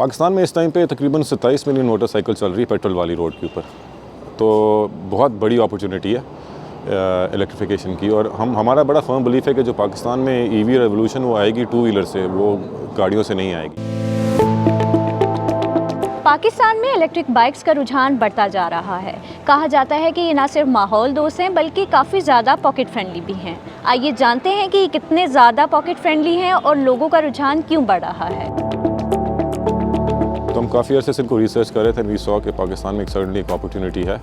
पाकिस्तान में इस टाइम पे तकरीबन 27 मिलियन मोटरसाइकिल चल रही है पेट्रोल वाली रोड के ऊपर, तो बहुत बड़ी अपॉर्चुनिटी है इलेक्ट्रिफिकेशन की। और हमारा बड़ा फर्म बिलीफ है कि जो पाकिस्तान में ईवी रेवोल्यूशन वो आएगी टू व्हीलर से, वो गाड़ियों से नहीं आएगी। पाकिस्तान में इलेक्ट्रिक बाइक्स का रुझान बढ़ता जा रहा है। कहा जाता है कि ये ना सिर्फ माहौल दोस्त हैं बल्कि काफ़ी ज़्यादा पॉकेट फ्रेंडली भी हैं। आइए जानते हैं कि ये कितने ज़्यादा पॉकेट फ्रेंडली हैं और लोगों का रुझान क्यों बढ़ रहा है। तो हम काफ़ी अर्से से इनको रिसर्च कर रहे थे। वी सॉ कि पाकिस्तान में सर्टनली एक अपॉर्चुनिटी है,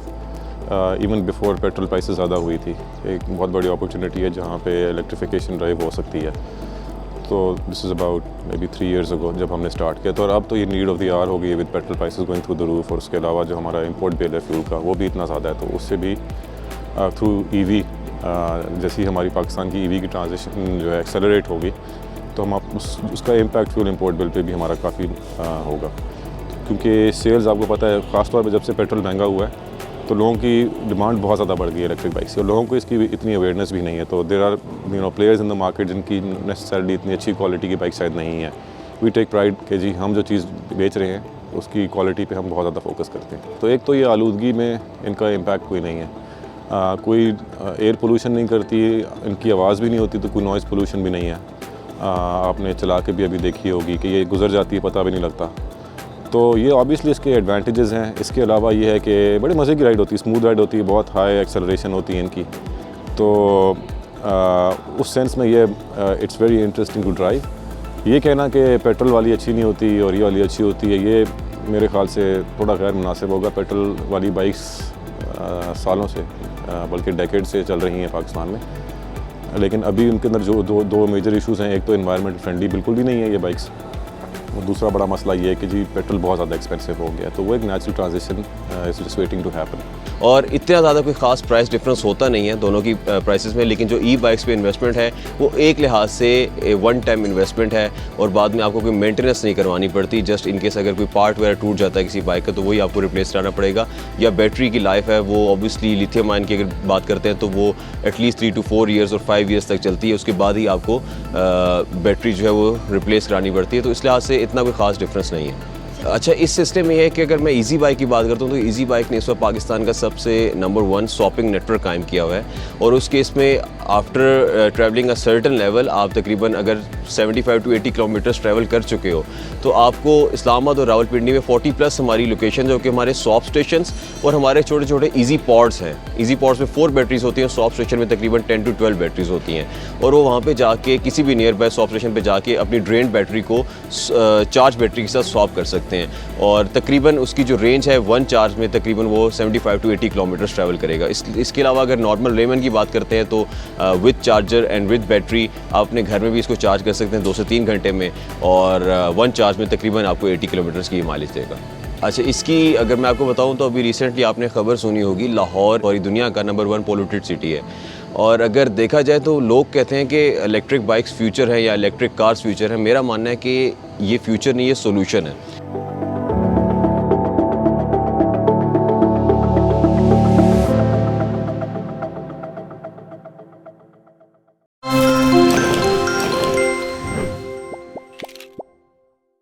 इवन बिफोर पेट्रोल प्राइसेस ज़्यादा हुई थी, एक बहुत बड़ी अपॉर्चुनिटी है जहाँ पे इलेक्ट्रिफिकेशन ड्राइव हो सकती है। तो this is about may be 3 years ago जब हमने स्टार्ट किया। तो और अब तो ये नीड ऑफ द आवर हो गई है with petrol prices going through the roof. और उसके अलावा जो हमारा इंपोर्ट बिल है फ्यूल का वो भी इतना ज़्यादा है, तो उससे भी थ्रू ईवी जैसी हमारी पाकिस्तान की ईवी की ट्रांजिशन जो है एक्सेलरेट होगी, तो हम उसका impact fuel import bill pay भी हमारा काफ़ी होगा। क्योंकि सेल्स आपको पता है ख़ासतौर पर जब से पेट्रोल महंगा हुआ है तो लोगों की डिमांड बहुत ज़्यादा बढ़ गई है इलेक्ट्रिक बाइक से, और लोगों को इसकी इतनी अवेयरनेस भी नहीं है। तो there are players in the market जिनकी नेसेसरली इतनी अच्छी क्वालिटी की बाइक शायद नहीं है। वी टेक प्राइड कि जी हम जो चीज़ बेच रहे हैं उसकी क्वालिटी पे हम बहुत ज़्यादा फोकस करते हैं। तो एक तो ये आलूदगी में इनका इम्पैक्ट कोई नहीं है, कोई एयर पोल्यूशन नहीं करती, इनकी आवाज़ भी नहीं होती, तो कोई नॉइज़ पोल्यूशन भी नहीं है। आपने चला के भी अभी देखी होगी कि ये गुजर जाती है पता भी नहीं लगता। तो ये ऑब्वियसली इसके एडवांटेजेस हैं। इसके अलावा ये है कि बड़े मज़े की राइड होती है, स्मूथ राइड होती है, बहुत हाई एक्सेलरेशन होती है इनकी। तो उस सेंस में ये it's very interesting to drive. ये कहना कि पेट्रोल वाली अच्छी नहीं होती और ये वाली अच्छी होती है, ये मेरे ख्याल से थोड़ा गैर मुनासिब होगा। पेट्रोल वाली बाइक्स सालों से बल्कि डेकेड से चल रही हैं पाकिस्तान में, लेकिन अभी उनके अंदर जो दो मेजर इशूज़ हैं, एक तो एनवायरनमेंट फ्रेंडली बिल्कुल भी नहीं है ये बाइक्स, और दूसरा बड़ा मसला ये है कि जी पेट्रोल बहुत ज़्यादा एक्सपेंसिव हो गया। तो वो एक natural transition is just waiting to happen. और इतना ज़्यादा कोई ख़ास प्राइस डिफरेंस होता नहीं है दोनों की प्राइसेस में, लेकिन जो ई बाइक्स पे इन्वेस्टमेंट है वो एक लिहाज से वन टाइम इन्वेस्टमेंट है और बाद में आपको कोई मेंटेनेंस नहीं करवानी पड़ती। जस्ट इन केस अगर कोई पार्ट वगैरह टूट जाता है किसी बाइक का तो वही आपको रिप्लेस कराना पड़ेगा। या बैटरी की लाइफ है वो ऑब्वियसली लिथियम आयन की अगर बात करते हैं तो वो एटलीस्ट 3 to 4 years और 5 years तक चलती है, उसके बाद ही आपको बैटरी जो है वो रिप्लेस करानी पड़ती है। तो इस लिहाज से इतना कोई ख़ास डिफरेंस नहीं है। अच्छा, इस सिस्टम में है कि अगर मैं इजी बाइक की बात करता हूँ तो इजी बाइक ने इस वक्त पाकिस्तान का सबसे नंबर 1 शॉपिंग नेटवर्क कायम किया हुआ है। और उस केस में after travelling a certain level आप तकरीबन अगर 75 to 80 किलोमीटर्स ट्रैवल कर चुके हो तो आपको इस्लामाबाद और रावलपिंडी में 40+ हमारी लोकेशन जो कि हमारे स्वैप स्टेशंस और हमारे छोटे छोटे ईजी पॉड्स हैं। ईजी पॉड्स में 4 बैटरीज होती हैं, स्वैप स्टेशन में तकरीबन 10 to 12 बैटरीज होती हैं। और वो वहाँ पे जाके किसी भी नियर बाय स्वैप स्टेशन पे जाके अपनी ड्रेन बैटरी को चार्ज बैटरी के साथ स्वैप कर सकते हैं। और तकरीबन उसकी जो रेंज है 1 चार्ज में तकरीबन वो 75 to 80 किलोमीटर्स ट्रैवल करेगा। इसके अलावा अगर नॉर्मल लेमन की बात करते हैं तो with charger and with battery आप अपने घर में भी इसको चार्ज कर सकते हैं 2 से 3 घंटे में, और 1 चार्ज में तकरीबन आपको 80 किलोमीटर्स की माइलेज देगा। अच्छा, इसकी अगर मैं आपको बताऊं तो अभी रिसेंटली आपने खबर सुनी होगी, लाहौर पूरी दुनिया का नंबर 1 पोल्यूटेड सिटी है। और अगर देखा जाए तो लोग कहते हैं कि इलेक्ट्रिक बाइक्स फ्यूचर है या इलेक्ट्रिक कार्स फ्यूचर है। मेरा मानना है कि ये फ्यूचर नहीं, ये सोल्यूशन है।